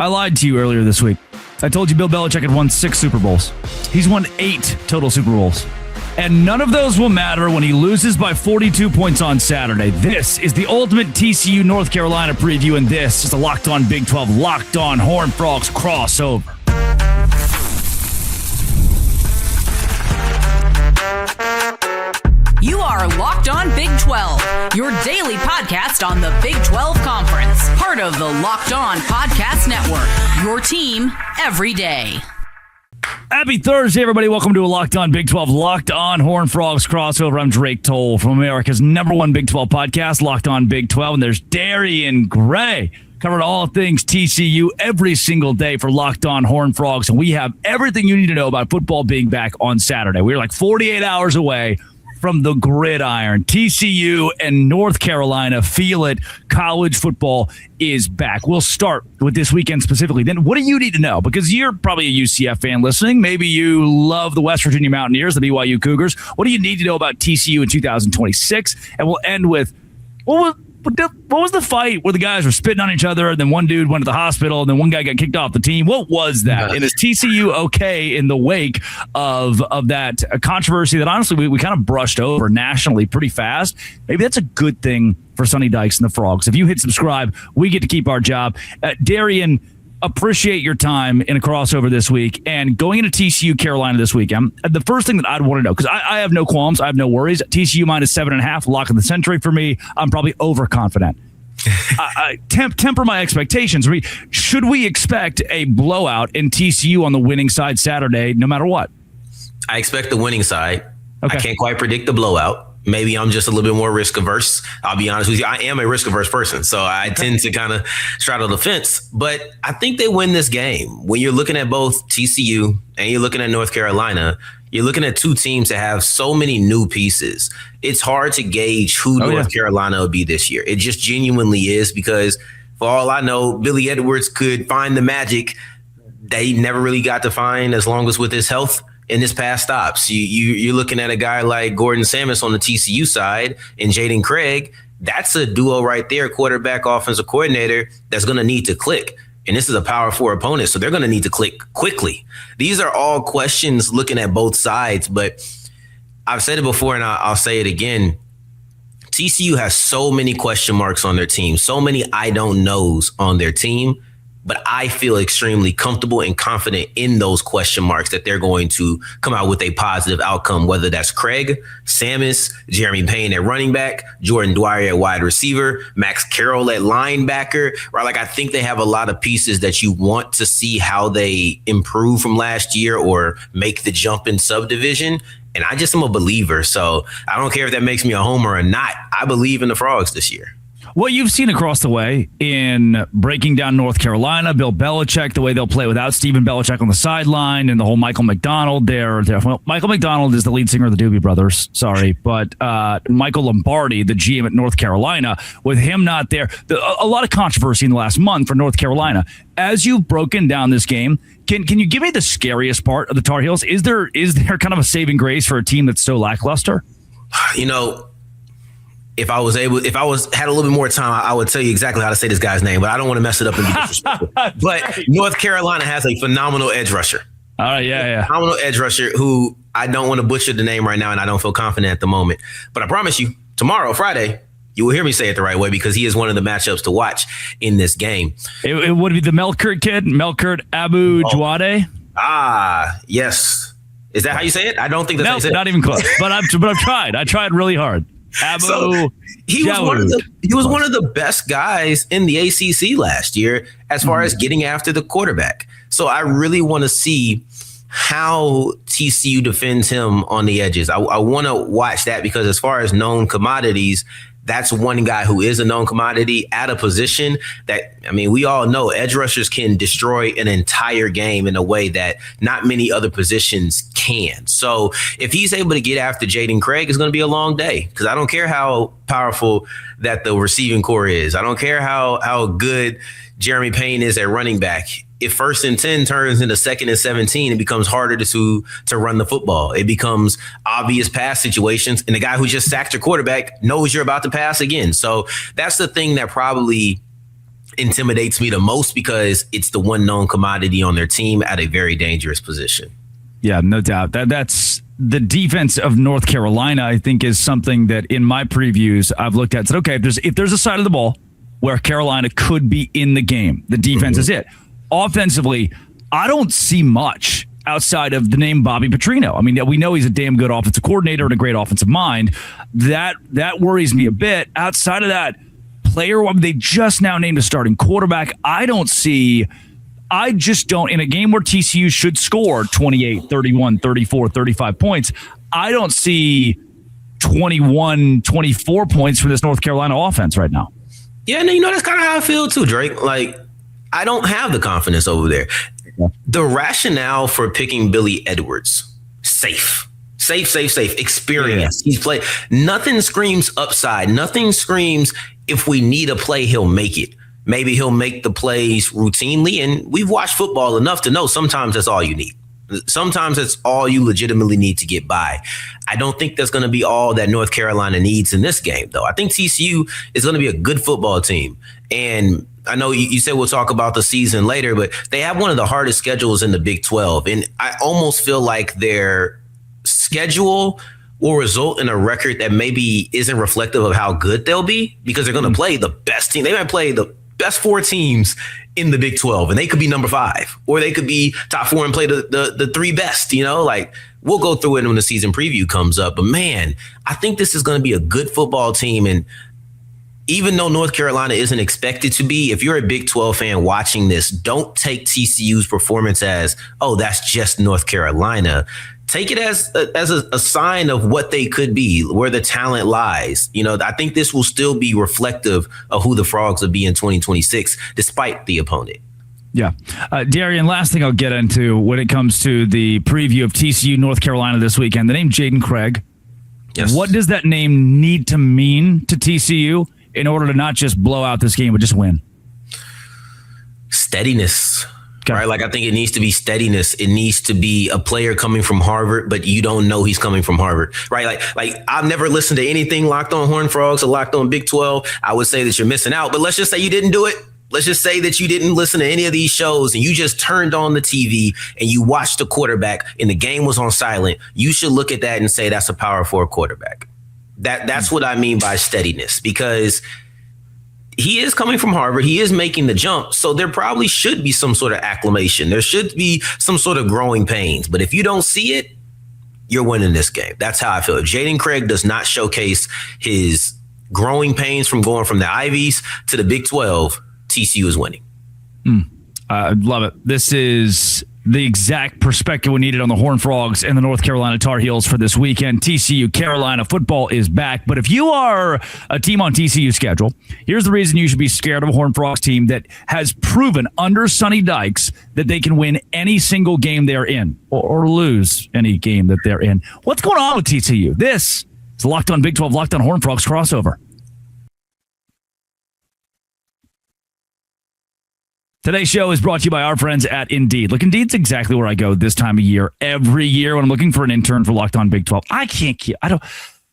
I lied to you earlier this week. I told you Bill Belichick had won 6 Super Bowls. He's won 8 total Super Bowls. And none of those will matter when he loses by 42 points on Saturday. This is the ultimate TCU North Carolina preview, and this is the Locked On Big 12 Locked On Horned Frogs crossover. You are Locked On Big 12, your daily podcast on the Big 12 Conference. Part of the Locked On Podcast Network, your team every day. Happy Thursday, everybody. Welcome to a Locked On Big 12 Locked On Horned Frogs crossover. I'm Drake Toll from America's #1 Big 12 podcast, Locked On Big 12. And there's Darian Gray, covering all things TCU every single day for Locked On Horned Frogs. And we have everything you need to know about football being back on Saturday. We're like 48 hours away from the gridiron. TCU and North Carolina feel it. College football is back. We'll start with this weekend specifically. Then what do you need to know? Because you're probably a UCF fan listening. Maybe you love the West Virginia Mountaineers, the BYU Cougars. What do you need to know about TCU in 2026? And we'll end with, what was the fight where the guys were spitting on each other and then one dude went to the hospital and then one guy got kicked off the team? What was that? And is TCU okay in the wake of that controversy that honestly we kind of brushed over nationally pretty fast? Maybe that's a good thing for Sonny Dykes and the Frogs. If you hit subscribe, we get to keep our job. Darian, appreciate your time in a crossover this week and going into TCU Carolina this weekend. The first thing that I'd want to know, because I have no qualms, I have no worries. TCU minus 7.5, lock of the century for me. I'm probably overconfident. Temper my expectations. Should we expect a blowout in TCU on the winning side Saturday, no matter what? I expect the winning side. Okay. I can't quite predict the blowout. Maybe I'm just a little bit more risk averse. I'll be honest with you. I am a risk averse person, so I tend to kind of straddle the fence. But I think they win this game. When you're looking at both TCU and you're looking at North Carolina, you're looking at two teams that have so many new pieces. It's hard to gauge who North Carolina will be this year. It just genuinely is, because for all I know, Billy Edwards could find the magic that he never really got to find as long as with his health in his past stops. You're looking at a guy like Gordon Samus on the TCU side and Jaden Craig. That's a duo right there, quarterback, offensive coordinator, that's going to need to click. And this is a Power 4 opponent, so they're going to need to click quickly. These are all questions looking at both sides, but I've said it before and I'll say it again. TCU has so many question marks on their team, so many I don't knows on their team. But I feel extremely comfortable and confident in those question marks that they're going to come out with a positive outcome, whether that's Craig, Samus, Jeremy Payne at running back, Jordan Dwyer at wide receiver, Max Carroll at linebacker, right? Like, I think they have a lot of pieces that you want to see how they improve from last year or make the jump in subdivision. And I just am a believer. So I don't care if that makes me a homer or not. I believe in the Frogs this year. What you've seen across the way in breaking down North Carolina, Bill Belichick, the way they'll play without Stephen Belichick on the sideline, and the whole Michael McDonald there. Well, Michael McDonald is the lead singer of the Doobie Brothers. Sorry. But Michael Lombardi, the GM at North Carolina, with him not there, a lot of controversy in the last month for North Carolina. As you've broken down this game, can you give me the scariest part of the Tar Heels? Is there kind of a saving grace for a team that's so lackluster? You know, If I had a little bit more time, I would tell you exactly how to say this guy's name, but I don't want to mess it up and be disrespectful. But North Carolina has a phenomenal edge rusher. All right, yeah. Phenomenal edge rusher who I don't want to butcher the name right now, and I don't feel confident at the moment. But I promise you, tomorrow, Friday, you will hear me say it the right way, because he is one of the matchups to watch in this game. It would be the Melkert kid, Melkert Abu-Jawade. Ah, yes. Is that how you say it? I don't think that's how you say it. Not even close. But I've tried. I tried really hard. He was one of the best guys in the ACC last year as far as getting after the quarterback. So I really want to see how TCU defends him on the edges. I want to watch that, because as far as known commodities, that's one guy who is a known commodity at a position that, I mean, we all know edge rushers can destroy an entire game in a way that not many other positions can. So if he's able to get after Jaden Craig, it's going to be a long day, because I don't care how powerful that the receiving core is. I don't care how good Jeremy Payne is at running back. If 1st and 10 turns into 2nd and 17, it becomes harder to run the football. It becomes obvious pass situations, and the guy who just sacked your quarterback knows you're about to pass again. So that's the thing that probably intimidates me the most because it's the one known commodity on their team at a very dangerous position. Yeah, no doubt. That's the defense of North Carolina, I think, is something that in my previews I've looked at and said, okay, if there's a side of the ball where Carolina could be in the game, the defense is it. Offensively, I don't see much outside of the name Bobby Petrino. I mean, we know he's a damn good offensive coordinator and a great offensive mind. That worries me a bit. Outside of that, they just now named a starting quarterback. I just don't, in a game where TCU should score 28, 31, 34, 35 points, I don't see 21, 24 points from this North Carolina offense right now. Yeah, and that's kind of how I feel too, Drake. Like, I don't have the confidence over there. Yeah. The rationale for picking Billy Edwards, safe. Experience. Yeah. He's played. Nothing screams upside. Nothing screams if we need a play, he'll make it. Maybe he'll make the plays routinely. And we've watched football enough to know sometimes that's all you need. Sometimes that's all you legitimately need to get by. I don't think that's going to be all that North Carolina needs in this game, though. I think TCU is going to be a good football team. And I know you said we'll talk about the season later, but they have one of the hardest schedules in the Big 12. And I almost feel like their schedule will result in a record that maybe isn't reflective of how good they'll be, because they're going to play the best team. They might play the best 4 teams in the Big 12, and they could be number 5, or they could be top 4 and play the 3 best, like we'll go through it when the season preview comes up. But man, I think this is going to be a good football team. And even though North Carolina isn't expected to be, if you're a Big 12 fan watching this, don't take TCU's performance as, oh, that's just North Carolina. Take it as a sign of what they could be, where the talent lies. I think this will still be reflective of who the Frogs will be in 2026, despite the opponent. Yeah. Darian, last thing I'll get into when it comes to the preview of TCU North Carolina this weekend, the name Jaden Craig. Yes. What does that name need to mean to TCU in order to not just blow out this game, but just win? Steadiness. Right, like I think it needs to be steadiness. It needs to be a player coming from Harvard, but you don't know he's coming from Harvard, right? Like I've never listened to anything Locked On Horned Frogs or Locked On Big 12. I would say that you're missing out, but let's just say you didn't do it. Let's just say that you didn't listen to any of these shows and you just turned on the TV and you watched the quarterback and the game was on silent. You should look at that and say that's a Power 4 quarterback. That's what I mean by steadiness, because he is coming from Harvard. He is making the jump. So there probably should be some sort of acclimation. There should be some sort of growing pains. But if you don't see it, you're winning this game. That's how I feel. If Jaden Craig does not showcase his growing pains from going from the Ivies to the Big 12, TCU is winning. I love it. This is the exact perspective we needed on the Horned Frogs and the North Carolina Tar Heels for this weekend. TCU Carolina football is back. But if you are a team on TCU's schedule, here's the reason you should be scared of a Horned Frogs team that has proven under Sonny Dykes that they can win any single game they're in, or lose any game that they're in. What's going on with TCU? This is Locked On Big 12, Locked On Horned Frogs crossover. Today's show is brought to you by our friends at Indeed. Look, Indeed's exactly where I go this time of year, every year when I'm looking for an intern for Locked On Big 12.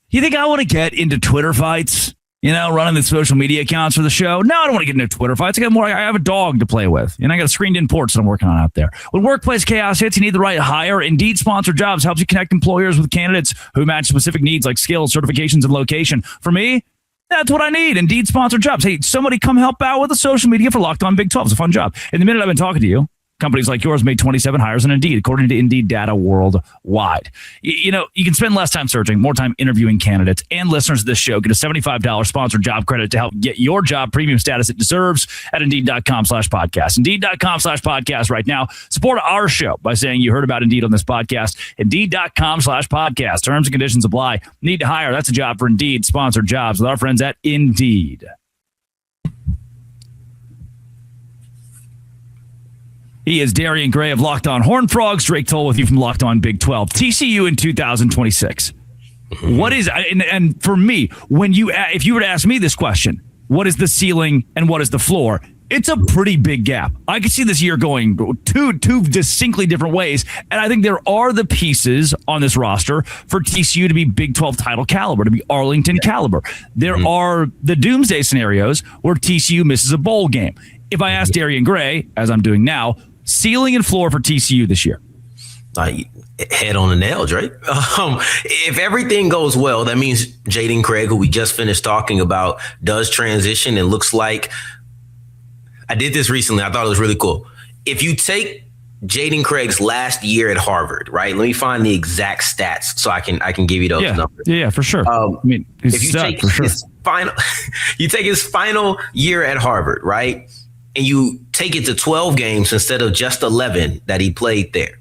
You think I want to get into Twitter fights? Running the social media accounts for the show? No, I don't want to get into Twitter fights. I have a dog to play with, and I got a screened-in porch that I'm working on out there. When workplace chaos hits, you need the right hire. Indeed Sponsored Jobs helps you connect employers with candidates who match specific needs like skills, certifications, and location. For me, that's what I need. Indeed Sponsored Jobs. Hey, somebody come help out with the social media for Locked On Big 12. It's a fun job. In the minute I've been talking to you, companies like yours made 27 hires on Indeed, according to Indeed data worldwide. You can spend less time searching, more time interviewing candidates, and listeners of this show get a $75 sponsored job credit to help get your job premium status it deserves at Indeed.com/podcast. Indeed.com/podcast right now. Support our show by saying you heard about Indeed on this podcast. Indeed.com/podcast. Terms and conditions apply. Need to hire? That's a job for Indeed sponsored jobs with our friends at Indeed. He is Darian Gray of Locked On Horned Frogs. Drake Toll with you from Locked On Big 12. TCU in 2026. What is, and for me, if you were to ask me this question, what is the ceiling and what is the floor? It's a pretty big gap. I could see this year going two distinctly different ways, and I think there are the pieces on this roster for TCU to be Big 12 title caliber, to be Arlington caliber. There are the doomsday scenarios where TCU misses a bowl game. if I asked Darian Gray, as I'm doing now, ceiling and floor for TCU this year? Head on the nail, Drake. If everything goes well, that means Jaden Craig, who we just finished talking about, does transition and looks like, I did this recently. I thought it was really cool. If you take Jaden Craig's last year at Harvard, right? Let me find the exact stats so I can give you those numbers. Yeah, for sure. If you take you take his final year at Harvard, right? And you take it to 12 games instead of just 11 that he played there.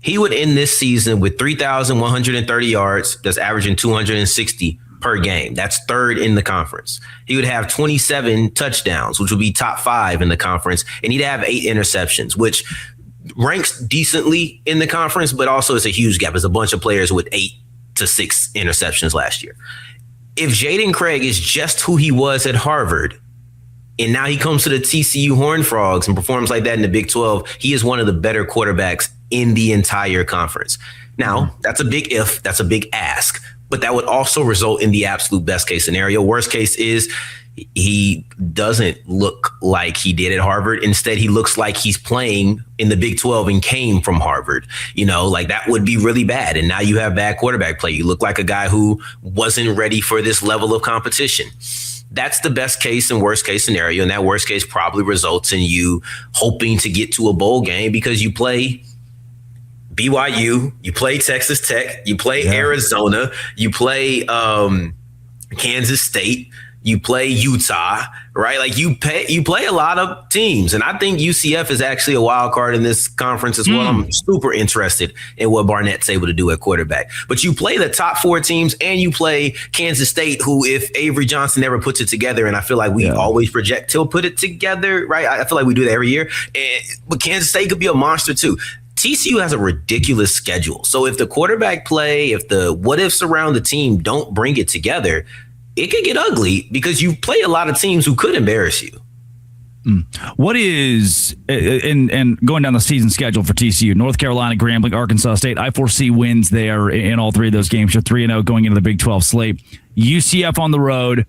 He would end this season with 3,130 yards. That's averaging 260 per game. That's third in the conference. He would have 27 touchdowns, which would be top 5 in the conference. And he'd have 8 interceptions, which ranks decently in the conference, but also it's a huge gap. There's a bunch of players with 8 to 6 interceptions last year. If Jaden Craig is just who he was at Harvard, and now he comes to the TCU Horned Frogs and performs like that in the Big 12, he is one of the better quarterbacks in the entire conference. Now, that's a big if, that's a big ask, but that would also result in the absolute best case scenario. Worst case is he doesn't look like he did at Harvard. Instead, he looks like he's playing in the Big 12 and came from Harvard. Like that would be really bad. And now you have bad quarterback play. You look like a guy who wasn't ready for this level of competition. That's the best case and worst case scenario. And that worst case probably results in you hoping to get to a bowl game because you play BYU, you play Texas Tech, you play Arizona, you play Kansas State, you play Utah, right? Like you play a lot of teams. And I think UCF is actually a wild card in this conference as well. I'm super interested in what Barnett's able to do at quarterback. But you play the top 4 teams and you play Kansas State, who if Avery Johnson never puts it together, and I feel like we always project he'll put it together, right? I feel like we do that every year. But Kansas State could be a monster too. TCU has a ridiculous schedule. So if the quarterback play, if the what ifs around the team don't bring it together, it could get ugly because you play a lot of teams who could embarrass you. What is, and going down the season schedule for TCU, North Carolina, Grambling, Arkansas State, I foresee wins there in all 3 of those games. You're 3-0 going into the Big 12 slate. UCF on the road.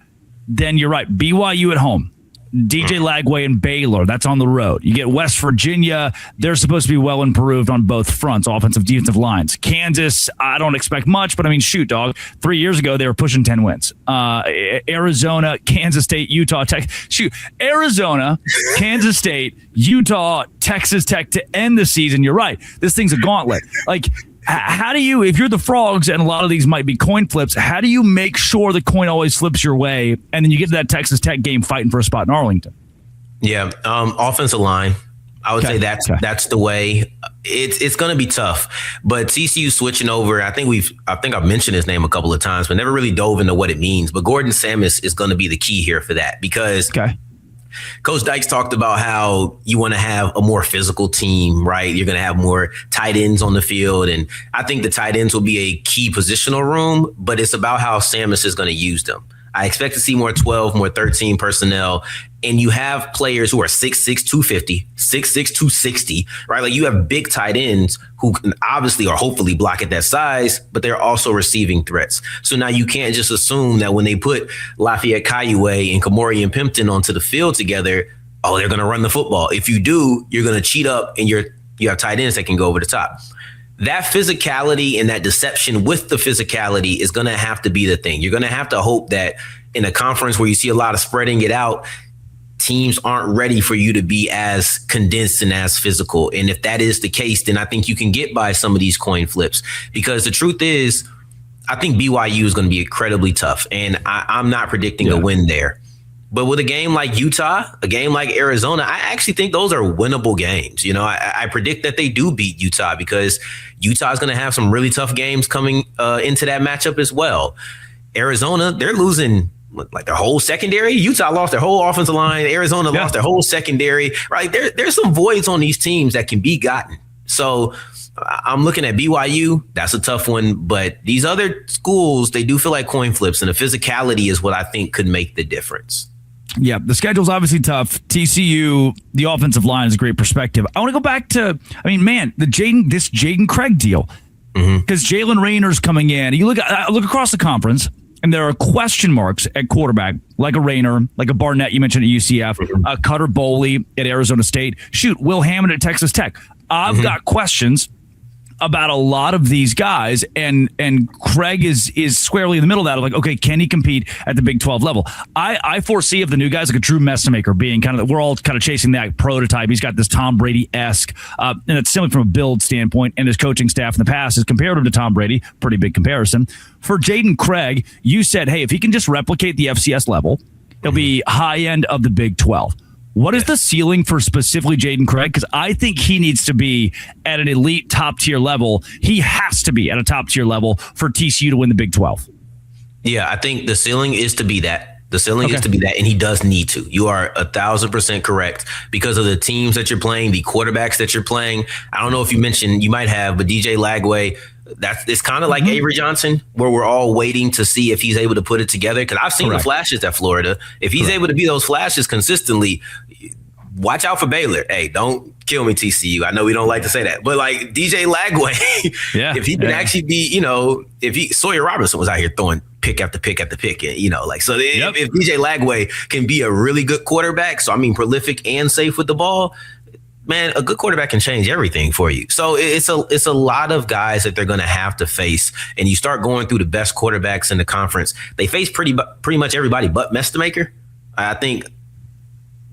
Then you're right, BYU at home. DJ Lagway and Baylor, that's on the road. You get West Virginia, they're supposed to be well improved on both fronts, offensive, defensive lines. Kansas, I don't expect much, but I mean, shoot, dog. 3 years ago, they were pushing 10 wins. Arizona, Kansas State, Utah, Tech. Shoot, Arizona, Kansas State, Utah, Texas Tech to end the season. You're right. This thing's a gauntlet. Like, how do you, if you're the Frogs, and a lot of these might be coin flips, how do you make sure the coin always flips your way, and then you get to that Texas Tech game fighting for a spot in Arlington? Yeah, offensive line. I would say that's the way. It's going to be tough, but TCU switching over. I think I've mentioned his name a couple of times, but never really dove into what it means. But Gordon Samus is going to be the key here for that because. Coach Dykes talked about how you want to have a more physical team, right? You're going to have more tight ends on the field. And I think the tight ends will be a key positional room, but it's about how Samus is going to use them. I expect to see more 12, more 13 personnel. And you have players who are 6'6", 250, 6'6", 260, right? Like you have big tight ends who can obviously or hopefully block at that size, but they're also receiving threats. So now you can't just assume that when they put Lafayette Kaiue and Kamori and Pimpton onto the field together, they're going to run the football. If you do, you're going to cheat up and you have tight ends that can go over the top. That physicality and that deception with the physicality is going to have to be the thing. You're going to have to hope that in a conference where you see a lot of spreading it out, teams aren't ready for you to be as condensed and as physical. And if that is the case, then I think you can get by some of these coin flips because the truth is, I think BYU is going to be incredibly tough. And I'm not predicting a win there. But with a game like Utah, a game like Arizona, I actually think those are winnable games. I predict that they do beat Utah because Utah is going to have some really tough games coming into that matchup as well. Arizona, they're losing like their whole secondary. Utah lost their whole offensive line. Arizona lost their whole secondary. Right? There's some voids on these teams that can be gotten. So I'm looking at BYU. That's a tough one. But these other schools, they do feel like coin flips, and the physicality is what I think could make the difference. Yeah, the schedule's obviously tough. TCU, the offensive line is a great perspective. I want to go back to, this Jaden Craig deal. Because Jalen Raynor's coming in. You look across the conference, and there are question marks at quarterback, like a Rayner, like a Barnett you mentioned at UCF, Cutter Boley at Arizona State, Will Hammond at Texas Tech. I've got questions about a lot of these guys, and Craig is squarely in the middle of that. Of like, okay, can he compete at the Big 12 level? I foresee of the new guys like a Drew Messamaker being kind of, we're all kind of chasing that prototype. He's got this Tom Brady-esque, and it's simply from a build standpoint, and his coaching staff in the past is comparative to Tom Brady, pretty big comparison. For Jaden Craig, you said, hey, if he can just replicate the FCS level, he'll be high end of the Big 12. What is the ceiling for specifically Jaden Craig? Because I think he needs to be at an elite top tier level. He has to be at a top tier level for TCU to win the Big 12. Yeah, I think the ceiling is to be that. The ceiling is to be that, and he does need to. You are 1,000% correct because of the teams that you're playing, the quarterbacks that you're playing. I don't know if you mentioned, you might have, but DJ Lagway, it's kind of like Avery Johnson, where we're all waiting to see if he's able to put it together. Because I've seen the flashes at Florida. If he's able to be those flashes consistently, watch out for Baylor. Hey, don't kill me, TCU. I know we don't like to say that, but like DJ Lagway, if he can actually be, Sawyer Robertson was out here throwing pick after pick after pick, if DJ Lagway can be a really good quarterback, prolific and safe with the ball, man, a good quarterback can change everything for you. So it's a lot of guys that they're going to have to face, and you start going through the best quarterbacks in the conference. They face pretty much everybody but Mestamaker. I think.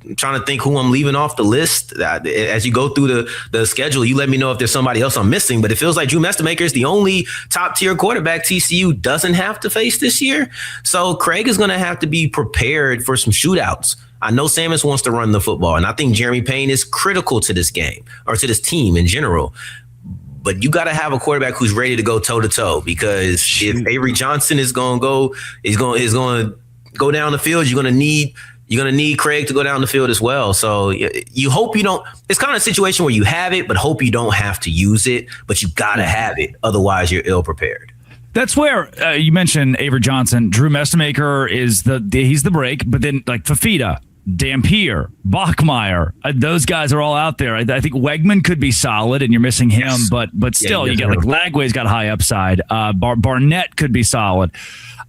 I'm trying to think who I'm leaving off the list. As you go through the schedule, you let me know if there's somebody else I'm missing. But it feels like Drew Mestamaker is the only top-tier quarterback TCU doesn't have to face this year. So Craig is going to have to be prepared for some shootouts. I know Samus wants to run the football, and I think Jeremy Payne is critical to this game or to this team in general. But you got to have a quarterback who's ready to go toe-to-toe, because if Avery Johnson is going to go down the field, you're going to need Craig to go down the field as well. So you hope you don't. It's kind of a situation where you have it, but hope you don't have to use it. But you got to have it. Otherwise, you're ill prepared. That's where you mentioned Avery Johnson. Drew Mestamaker is he's the break, but then like Fafita, Dampier, Bachmeyer, those guys are all out there. I think Wegman could be solid, and you're missing him, but still, you got like Lagway's got high upside. Barnett could be solid.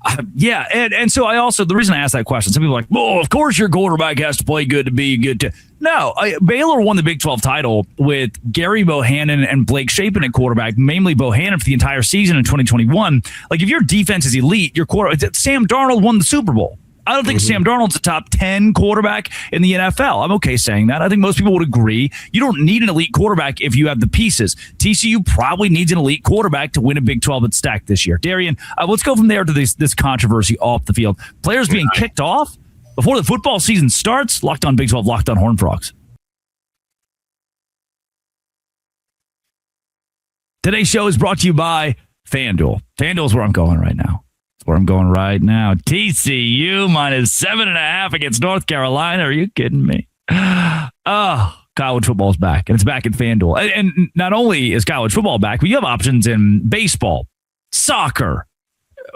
And so the reason I asked that question, some people are like, well, of course your quarterback has to play good to be good to. No, Baylor won the Big 12 title with Gary Bohannon and Blake Shapen at quarterback, mainly Bohannon for the entire season in 2021. Like, if your defense is elite, your quarterback, Sam Darnold won the Super Bowl. I don't think Sam Darnold's a top 10 quarterback in the NFL. I'm okay saying that. I think most people would agree. You don't need an elite quarterback if you have the pieces. TCU probably needs an elite quarterback to win a Big 12 at stack this year. Darian, let's go from there to this controversy off the field. Players being kicked off before the football season starts. Locked on Big 12, Locked on Horned Frogs. Today's show is brought to you by FanDuel. FanDuel is where I'm going right now. TCU -7.5 against North Carolina. Are you kidding me? Oh, college football's back, and it's back at FanDuel. And not only is college football back, but you have options in baseball, soccer,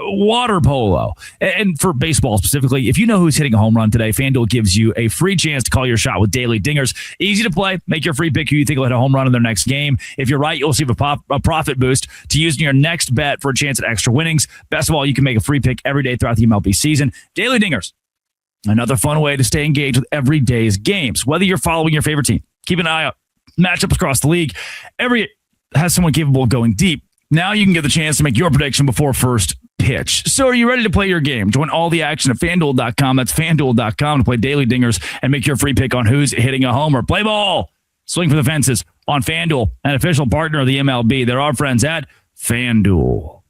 water polo. And for baseball specifically, if you know who's hitting a home run today, FanDuel gives you a free chance to call your shot with daily dingers. Easy to play. Make your free pick who you think will hit a home run in their next game. If you're right, you'll receive a profit boost to use in your next bet for a chance at extra winnings. Best of all, you can make a free pick every day throughout the MLB season. Daily dingers, another fun way to stay engaged with every day's games. Whether you're following your favorite team, keep an eye out. Matchups across the league. Every has someone capable of going deep. Now you can get the chance to make your prediction before first pitch. So are you ready to play your game? Join all the action at FanDuel.com. That's FanDuel.com to play daily dingers and make your free pick on who's hitting a homer. Play ball. Swing for the fences on FanDuel, an official partner of the MLB. They're our friends at FanDuel.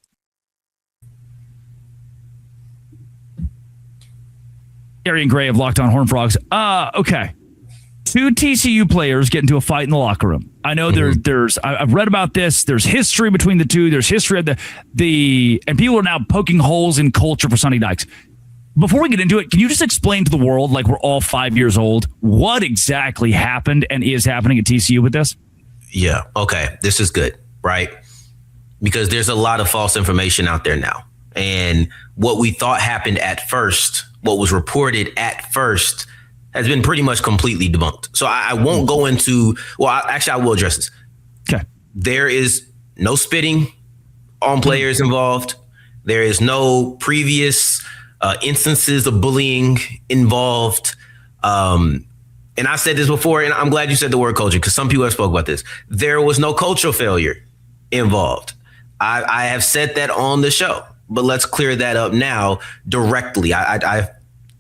Arian Gray of Locked on Horned Frogs. Okay. Two TCU players get into a fight in the locker room. I know I've read about this. There's history between the two. There's history of and people are now poking holes in culture for Sonny Dykes. Before we get into it, can you just explain to the world, like we're all 5 years old, what exactly happened and is happening at TCU with this? Yeah. Okay. This is good, right? Because there's a lot of false information out there now. And what we thought happened at first, what was reported at first, has been pretty much completely debunked. So I won't go into, I will address this. Okay. There is no spitting on players involved. There is no previous instances of bullying involved. And I said this before, and I'm glad you said the word culture, because some people have spoke about this. There was no cultural failure involved. I have said that on the show, but let's clear that up now directly. I've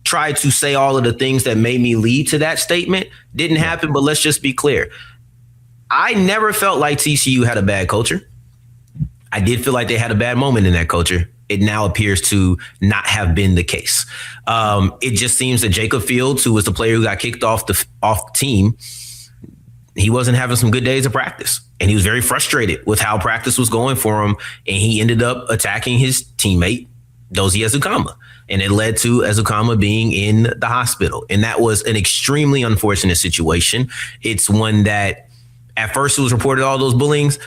tried to say all of the things that made me lead to that statement. Didn't happen, but let's just be clear. I never felt like TCU had a bad culture. I did feel like they had a bad moment in that culture. It now appears to not have been the case. It just seems that Jacob Fields, who was the player who got kicked off the team, he wasn't having some good days of practice. And he was very frustrated with how practice was going for him. And he ended up attacking his teammate, Dozie Ezukama. And it led to Ezukama being in the hospital. And that was an extremely unfortunate situation. It's one that at first it was reported all those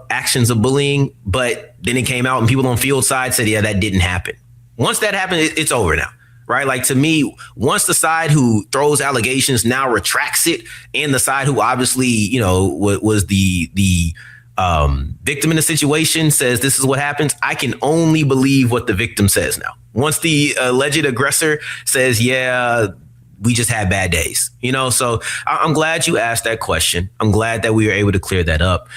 actions of bullying, but then it came out and people on field side said, yeah, that didn't happen. Once that happened, it's over now, right? Like, to me, once the side who throws allegations now retracts it, and the side who obviously, was the victim in the situation says this is what happens, I can only believe what the victim says now. Once the alleged aggressor says, yeah, we just had bad days, so I'm glad you asked that question. I'm glad that we were able to clear that up.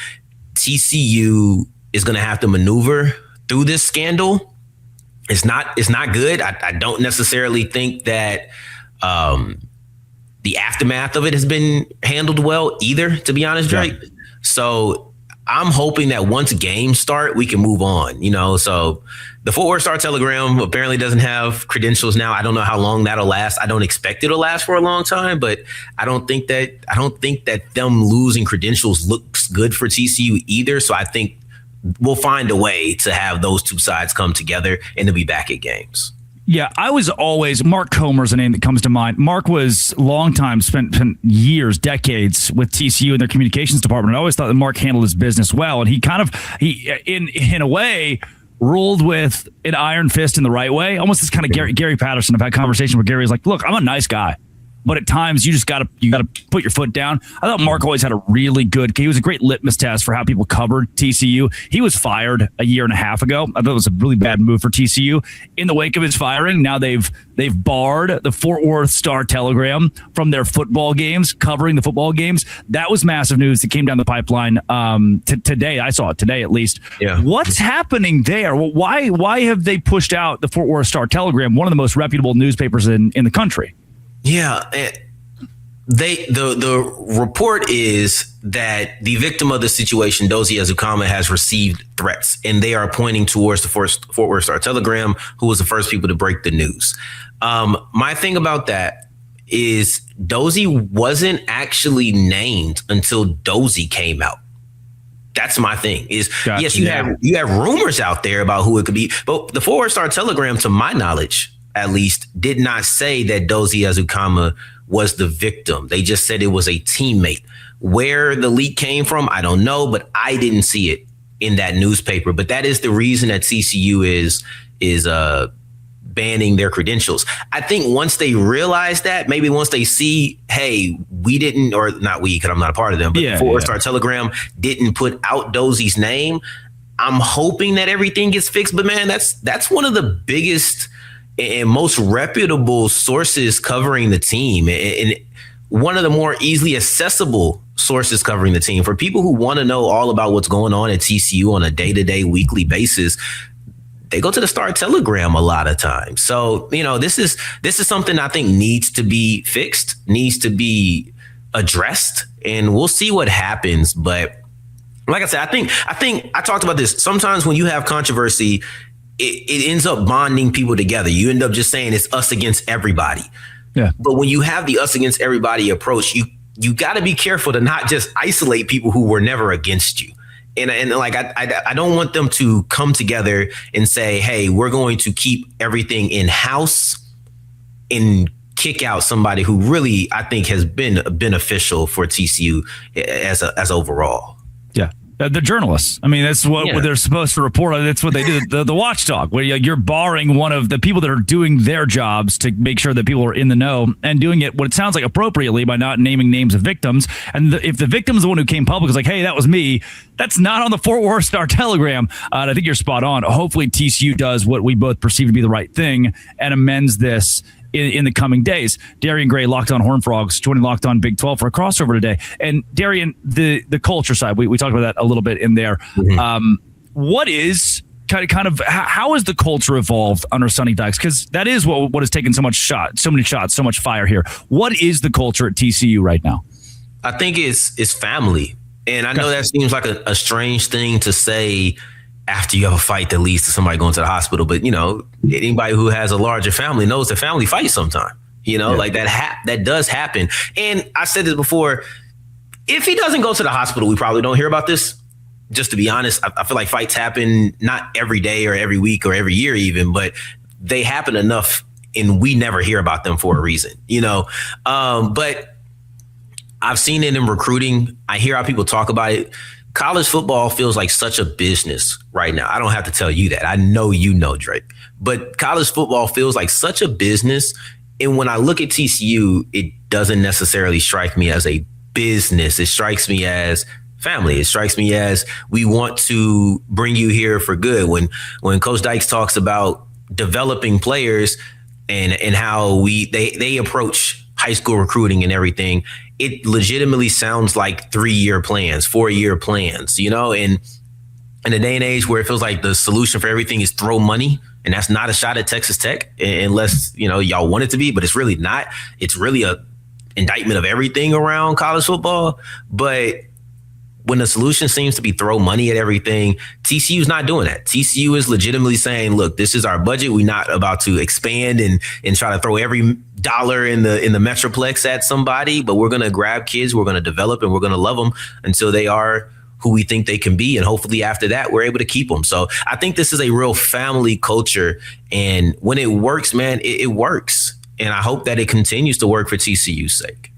TCU is going to have to maneuver through this scandal. It's not good. I don't necessarily think that the aftermath of it has been handled well either, to be honest, Drake. Yeah. So I'm hoping that once games start, we can move on, so the Fort Worth Star-Telegram apparently doesn't have credentials now. I don't know how long that'll last. I don't expect it'll last for a long time, but I don't think that them losing credentials looks good for TCU either. So I think we'll find a way to have those two sides come together and to be back at games. Yeah, I was always, Mark Comer's a name that comes to mind. Mark was long time, spent years, decades with TCU in their communications department. I always thought that Mark handled his business well, and he in a way ruled with an iron fist in the right way. Almost this kind of Gary Patterson. I've had conversations where Gary was like, look, I'm a nice guy, but at times you just gotta put your foot down. I thought Mark always had a really good, he was a great litmus test for how people covered TCU. He was fired a year and a half ago. I thought it was a really bad move for TCU. In the wake of his firing, now they've barred the Fort Worth Star-Telegram from their football games, covering the football games. That was massive news that came down the pipeline today. I saw it today, at least. Yeah. What's happening there? Why have they pushed out the Fort Worth Star-Telegram, one of the most reputable newspapers in the country? Yeah, the report is that the victim of the situation, Dozie Ezukama, has received threats, and they are pointing towards the Fort Worth Star-Telegram, who was the first people to break the news. My thing about that is Dozie wasn't actually named until Dozie came out. That's my thing. Gotcha. Yes, you have rumors out there about who it could be, but the Fort Worth Star-Telegram, to my knowledge, at least, did not say that Dozie Ezukama was the victim. They just said it was a teammate. Where the leak came from, I don't know, but I didn't see it in that newspaper. But that is the reason that TCU is banning their credentials. I think once they realize that, maybe once they see, hey, we didn't, or not we, because I'm not a part of them, but the Fort Worth Star-Telegram didn't put out Dozie's name, I'm hoping that everything gets fixed. But man, that's one of the biggest and most reputable sources covering the team, and one of the more easily accessible sources covering the team for people who want to know all about what's going on at TCU on a day-to-day, weekly basis. They go to the Star-Telegram a lot of times. So, this is something I think needs to be fixed, needs to be addressed, and we'll see what happens. But like I said, I think I talked about this. Sometimes when you have controversy, it ends up bonding people together. You end up just saying it's us against everybody. Yeah. But when you have the us against everybody approach, you got to be careful to not just isolate people who were never against you. And like, I don't want them to come together and say, hey, we're going to keep everything in house and kick out somebody who really, I think, has been beneficial for TCU as overall. Yeah. The journalists. I mean, that's what they're supposed to report. That's what they do. The watchdog, where you're barring one of the people that are doing their jobs to make sure that people are in the know and doing it what it sounds like appropriately by not naming names of victims. And if the victim is the one who came public, is like, hey, that was me. That's not on the Fort Worth Star-Telegram. And I think you're spot on. Hopefully TCU does what we both perceive to be the right thing and amends this in the coming days. Darian Gray, Locked On Horned Frogs, joining Locked On Big 12 for a crossover today. And Darian, the culture side, we talked about that a little bit in there. Mm-hmm. What is kind of how has the culture evolved under Sonny Dykes? Because that is what has taken so many shots, so much fire here. What is the culture at TCU right now? I think it's family. And I know that seems like a strange thing to say after you have a fight that leads to somebody going to the hospital. But, anybody who has a larger family knows that family fights sometime, like that does happen. And I said this before, if he doesn't go to the hospital, we probably don't hear about this. Just to be honest, I feel like fights happen not every day or every week or every year even, but they happen enough and we never hear about them for a reason, but I've seen it in recruiting. I hear how people talk about it. College football feels like such a business right now. I don't have to tell you that. I know Drake. But college football feels like such a business. And when I look at TCU, it doesn't necessarily strike me as a business. It strikes me as family. It strikes me as we want to bring you here for good. When Coach Dykes talks about developing players and how they approach high school recruiting and everything, it legitimately sounds like 3-year plans, 4-year plans, and in a day and age where it feels like the solution for everything is throw money, and that's not a shot at Texas Tech unless, y'all want it to be, but it's really not. It's really a indictment of everything around college football. But when the solution seems to be throw money at everything, TCU is not doing that. TCU is legitimately saying, look, this is our budget. We're not about to expand and try to throw every dollar in the Metroplex at somebody, but we're going to grab kids, we're going to develop, and we're going to love them until they are who we think they can be. And hopefully after that, we're able to keep them. So I think this is a real family culture. And when it works, man, it works. And I hope that it continues to work for TCU's sake.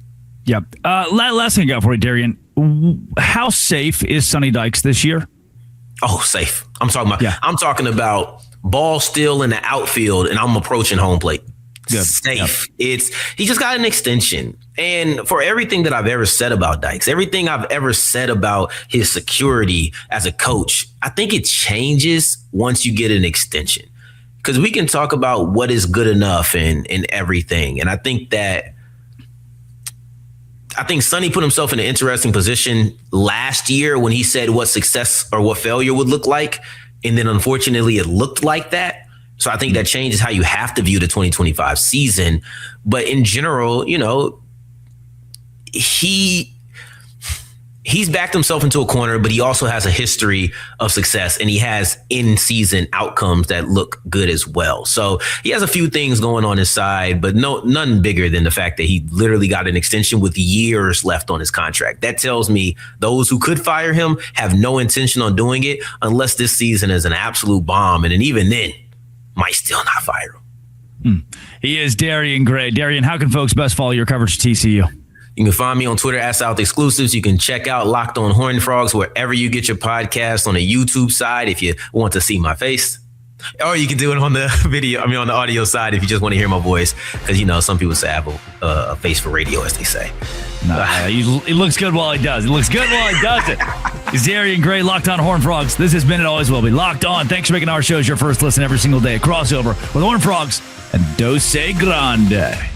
Yep. Last thing I got for you, Darian. How safe is Sonny Dykes this year? Oh, safe. I'm talking about ball still in the outfield, and I'm approaching home plate. Good. Safe. Yep. He just got an extension. And for everything that I've ever said about Dykes, everything I've ever said about his security as a coach, I think it changes once you get an extension. Because we can talk about what is good enough and everything. And I think Sonny put himself in an interesting position last year when he said what success or what failure would look like. And then unfortunately it looked like that. So I think that changes how you have to view the 2025 season. But in general, he's backed himself into a corner, but he also has a history of success and he has in-season outcomes that look good as well. So he has a few things going on his side, but none bigger than the fact that he literally got an extension with years left on his contract. That tells me those who could fire him have no intention on doing it unless this season is an absolute bomb. And then even then, might still not fire him. He is Darian Gray. Darian, how can folks best follow your coverage of TCU? You can find me on Twitter at South Exclusives. You can check out Locked On Horned Frogs wherever you get your podcast on the YouTube side if you want to see my face. Or you can do it on the on the audio side if you just want to hear my voice. Because, some people say I have a face for radio, as they say. He looks good while he does. He looks good while he does it. He's Darian Gray, Locked On Horned Frogs. This has been and always will be Locked On. Thanks for making our shows your first listen every single day. A crossover with Horned Frogs and Dose Grande.